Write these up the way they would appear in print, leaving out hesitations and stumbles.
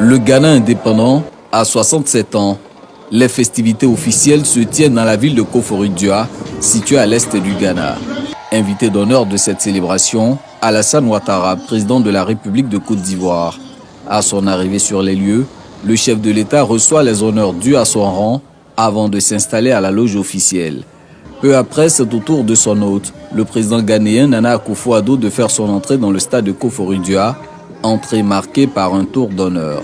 Le Ghana indépendant a 67 ans. Les festivités officielles se tiennent dans la ville de Koforidua, située à l'est du Ghana. Invité d'honneur de cette célébration, Alassane Ouattara, président de la République de Côte d'Ivoire. À son arrivée sur les lieux, le chef de l'État reçoit les honneurs dus à son rang avant de s'installer à la loge officielle. Peu après, c'est au tour de son hôte, le président ghanéen Nana Akufo-Addo, de faire son entrée dans le stade de Koforidua, entrée marquée par un tour d'honneur.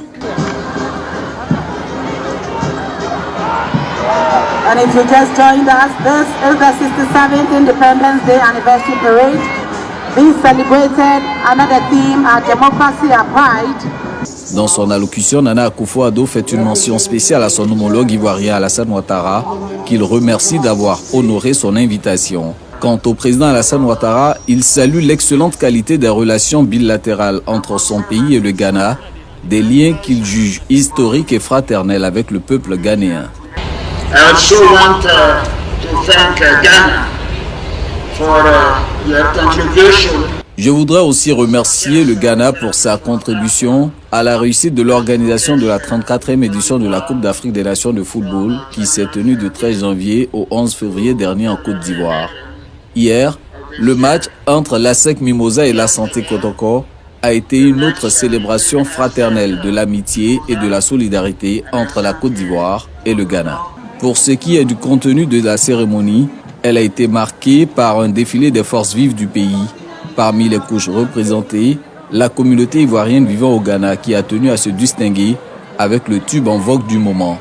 And if you just joined us, this is the 67th Independence Day Anniversary Parade. Being celebrated under the theme Democracy and Pride. Dans son allocution, Nana Akufo-Addo fait une mention spéciale à son homologue ivoirien Alassane Ouattara, qu'il remercie d'avoir honoré son invitation. Quant au président Alassane Ouattara, il salue l'excellente qualité des relations bilatérales entre son pays et le Ghana, des liens qu'il juge historiques et fraternels avec le peuple ghanéen. I also want to thank Ghana for your contribution. Je voudrais aussi remercier le Ghana pour sa contribution à la réussite de l'organisation de la 34e édition de la Coupe d'Afrique des Nations de football qui s'est tenue du 13 janvier au 11 février dernier en Côte d'Ivoire. Hier, le match entre l'ASEC Mimosa et la Santé Kotoko a été une autre célébration fraternelle de l'amitié et de la solidarité entre la Côte d'Ivoire et le Ghana. Pour ce qui est du contenu de la cérémonie, elle a été marquée par un défilé des forces vives du pays. Parmi les couches représentées, la communauté ivoirienne vivant au Ghana qui a tenu à se distinguer avec le tube en vogue du moment.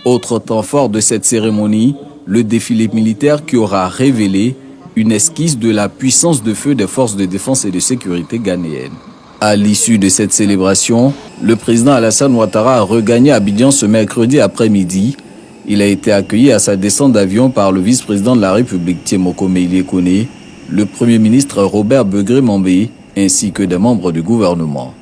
Autre temps fort de cette cérémonie, le défilé militaire qui aura révélé une esquisse de la puissance de feu des forces de défense et de sécurité ghanéennes. À l'issue de cette célébration, le président Alassane Ouattara a regagné Abidjan ce mercredi après-midi. Il a été accueilli à sa descente d'avion par le vice-président de la République Tiemoko Meïlie Koné, le premier ministre Robert Begré Mambé, ainsi que des membres du gouvernement.